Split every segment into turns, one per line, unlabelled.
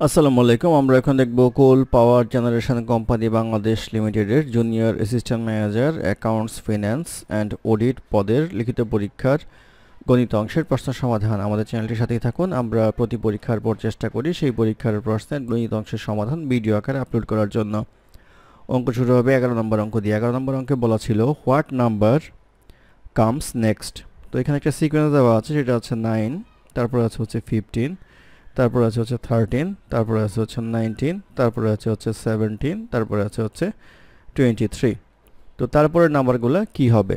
আসসালামু আলাইকুম। আমরা এখন দেখব কোল পাওয়ার জেনারেশন কোম্পানি বাংলাদেশ লিমিটেডের junior assistant manager accounts finance and audit পদের লিখিত পরীক্ষার গণিত অংশের প্রশ্ন সমাধান। আমাদের চ্যানেলটির সাথেই থাকুন। আমরা প্রতি পরীক্ষার পর চেষ্টা করি সেই পরীক্ষার প্রশ্নের গণিত অংশের সমাধান ভিডিও আকারে আপলোড করার জন্য। অঙ্ক শুরু হবে 11 নম্বর অঙ্ক দিয়ে। 11 নম্বর অঙ্কে বলা ছিল হোয়াট নাম্বার কামস নেক্সট। তো এখানে একটা সিকোয়েন্স দেওয়া আছে, সেটা হচ্ছে 9, তারপর আছে হচ্ছে 15, তারপরে আছে হচ্ছে 13, তারপরে আছে হচ্ছে 19, তারপরে আছে হচ্ছে 17, তারপরে আছে হচ্ছে 23। তো তারপরের নাম্বারগুলো কি হবে?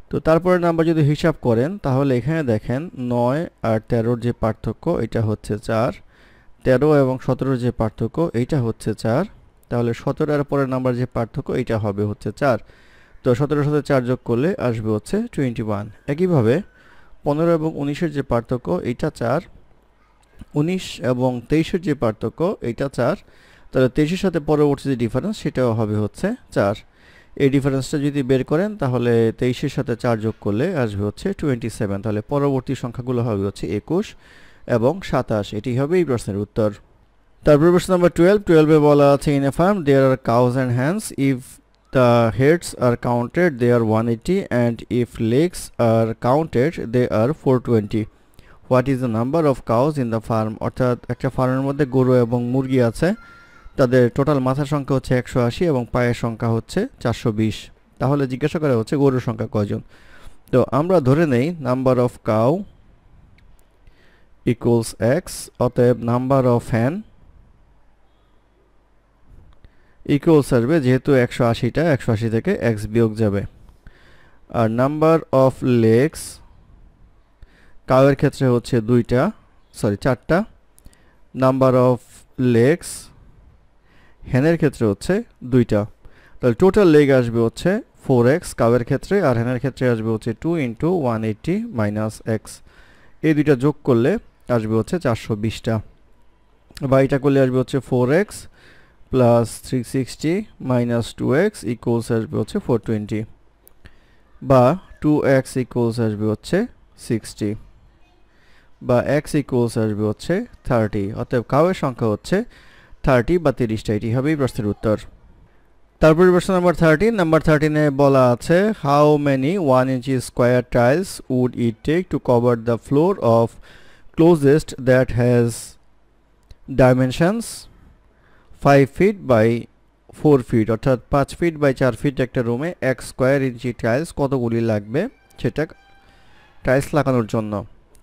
তো তারপরের নাম্বার যদি হিসাব করেন তাহলে এখানে দেখেন 9 আর 13-র যে পার্থক্য এটা হচ্ছে 4, 13 এবং 17-র যে পার্থক্য এইটা হচ্ছে 4, তাহলে 17 এর পরের নাম্বার যে পার্থক্য এটা হবে হচ্ছে 4। তো 17-এর সাথে 4 যোগ করলে আসবে হচ্ছে 21। একইভাবে 15 এবং 19-এর যে পার্থক্য এইটা 4, 19 এবং 23-এর যে পার্থক্য এইটা 4, তাহলে 23-এর সাথে পরবর্তী যে ডিফারেন্স সেটাও হবে হচ্ছে 4। এই ডিফারেন্সটা যদি বের করেন তাহলে 23-এর সাথে 4 যোগ করলে আসবে হচ্ছে 27। তাহলে পরবর্তী সংখ্যাগুলো হবে হচ্ছে 21 এবং 27। এটি হবে এই প্রশ্নের উত্তর। তারপর প্রশ্ন নাম্বার 12 এ বলা আছে in a farm there are cows and hens, if the heads are counted they are 180 and if legs are counted they are 420। What is the number of cows in the farm? অর্থাৎ একটা ফার্মের মধ্যে গরু এবং মুরগি আছে, তাদের total মাথার সংখ্যা হচ্ছে 180 এবং পায়ের সংখ্যা হচ্ছে 420। তাহলে জিজ্ঞাসা করা হচ্ছে গরুর সংখ্যা কয়জন। তো আমরা ধরে নেই number of cow equals x, অতএব নাম্বার অফ হ্যান ইকুয়ালস আসবে, যেহেতু 180টা 180 থেকে এক্স বিয়োগ যাবে। আর নাম্বার অফ লেগস কাউয়ের ক্ষেত্রে হচ্ছে 4টা। নাম্বার অফ লেগস হ্যানের ক্ষেত্রে হচ্ছে 2টা। তাহলে টোটাল লেগ আসবে হচ্ছে 4x কাউয়ের ক্ষেত্রে, আর হ্যানের ক্ষেত্রে আসবে হচ্ছে 2 × 180 - x। এই দুইটা যোগ করলে আসবে হচ্ছে 420টা, বা এটা করলে আসবে হচ্ছে 4x + 360 - 2x ইকুয়ালস আসবে হচ্ছে 420, বা 2x ইকুয়ালস আসবে হচ্ছে 60, বা x ইকুয়ালস আসবে হচ্ছে 30। অতএব কাউয়ের সংখ্যা হচ্ছে 30 বা 30টা। এটি হবে এই প্রশ্নের উত্তর। তারপরে প্রশ্ন নাম্বার 13 এ বলা আছে how many 1 inch square tiles would it take to cover the floor of closest that has dimensions 5 feet by 4 feet, অর্থাৎ 5 feet by 4 feet একটা রুমে 1 স্কোয়ার ইঞ্চি টাইলস কতগুলি লাগবে সেটা টাইলস লাগানোর জন্য।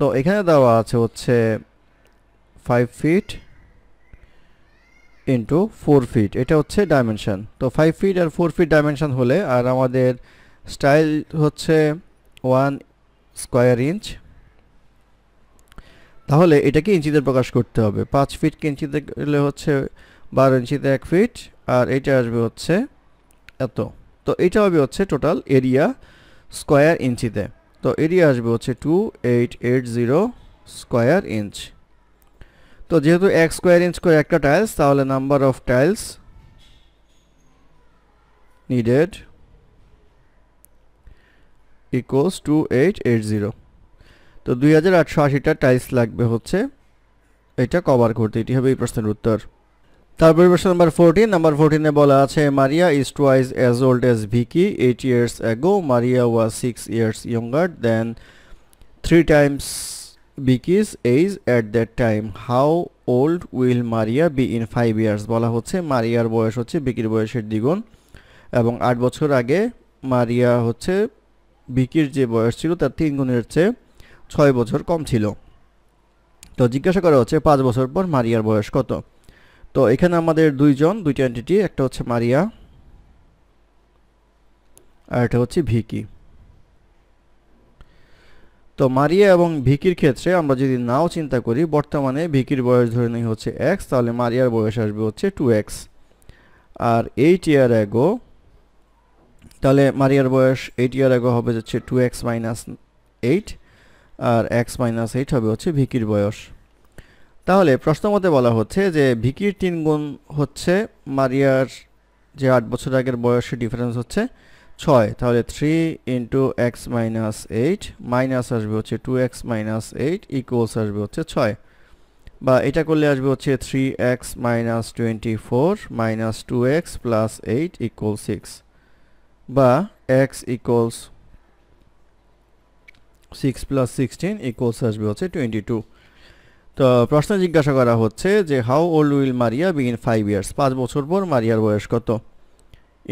তো এখানে দেওয়া আছে হচ্ছে 5 feet ইন্টু 4 ফিট, এটা হচ্ছে ডাইমেনশন। তো 5 ফিট আর 4 ফিট ডাইমেনশন হলে, আর আমাদের স্টাইল হচ্ছে 1 স্কোয়ার ইঞ্চ, তাহলে এটাকে ইঞ্চিতে প্রকাশ করতে হবে। 5 ফিটকে ইঞ্চিতে গেলে হচ্ছে 12 ইঞ্চিতে 1 ফিট, আর এটা আসবে হচ্ছে এত। তো এটা হবে হচ্ছে টোটাল এরিয়া স্কোয়ার ইঞ্চিতে। তো এরিয়া আসবে হচ্ছে 2880 স্কোয়ার ইঞ্চ। তো যেহেতু 1 স্কোয়ার ইঞ্চ করে একটা টাইলস, তাহলে number of tiles needed equals 2880। তো 2880টা টাইলস লাগবে হচ্ছে এটা কভার করতে। এটি হবে এই প্রশ্নের উত্তর। তারপরে প্রশ্ন নাম্বার 14 এ বলা আছে মারিয়া is twice as old as Vicky 8 years ago. Maria was 6 years younger than 3 times Vicky's age at that time. How old will Maria be in 5 years? বলা হচ্ছে মারিয়ার বয়স হচ্ছে ভিকির বয়সের দ্বিগুণ, এবং 8 বছর আগে মারিয়া হচ্ছে ভিকির যে বয়স ছিল তার 3 গুণের চেয়ে 6 বছর কম ছিল। তো জিজ্ঞাসা করা হচ্ছে 5 বছর পর মারিয়ার বয়স কত। তো এখানে আমাদের দুইটা এন্টিটি, একটা হচ্ছে মারিয়া আর একটা হচ্ছে ভিকি। তো মারিয়া এবং ভিকির ক্ষেত্রে আমরা যদি নাও চিন্তা করি, বর্তমানে ভিকির বয়স ধরে নেই হচ্ছে x, তাহলে মারিয়ার বয়স আসবে হচ্ছে 2x। আর 8 year ago, তাহলে মারিয়ার বয়স 8 year ago হবে হচ্ছে 2x - 8, আর x - 8 হবে হচ্ছে ভিকির বয়স। তাহলে প্রশ্ন মতে বলা হচ্ছে যে ভিকির 3 গুণ হচ্ছে মারিয়ার যে 8 বছর আগের বয়সের ডিফারেন্স হচ্ছে 6, তাহলে 3 × x - 8 মাইনাস আসবে হচ্ছে 2x - 8 ইকুয়ালস আসবে হচ্ছে 6, বা এটা করলে আসবে হচ্ছে 3x minus 24 minus 2x plus 8 equal 6, বা x ইকুয়ালস 6 প্লাস 16 ইকুয়ালস আসবে হচ্ছে 22। তো প্রশ্ন জিজ্ঞাসা করা হচ্ছে যে how old will Maria be in 5 years, 5 বছর পর মারিয়ার বয়স কত?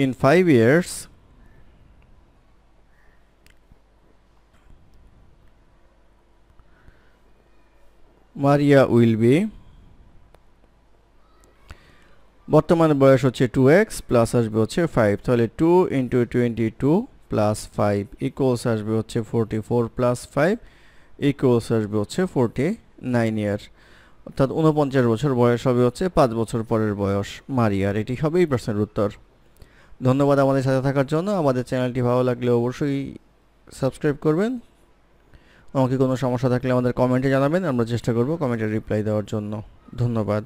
In 5 years Maria will be, বর্তমানে বয়স হচ্ছে 2x প্লাস আসবে হচ্ছে 5, তাহলে 2 ইন্টু 22 প্লাস 5 ইকুয়ালস আসবে হচ্ছে 44 প্লাস 5 ইকুয়ালস আসবে হচ্ছে 49 ইয়ার, অর্থাৎ 49 বছর বয়স হবে হচ্ছে 5 বছর পরের বয়স মারিয়ার। এটি হবে এই প্রশ্নের উত্তর। ধন্যবাদ আমাদের সাথে থাকার জন্য। আমাদের চ্যানেলটি ভালো লাগলে অবশ্যই সাবস্ক্রাইব করবেন। আমাকে কোনো সমস্যা থাকলে আমাদের কমেন্টে জানাবেন, আমরা চেষ্টা করব কমেন্টে রিপ্লাই দেওয়ার জন্য। ধন্যবাদ।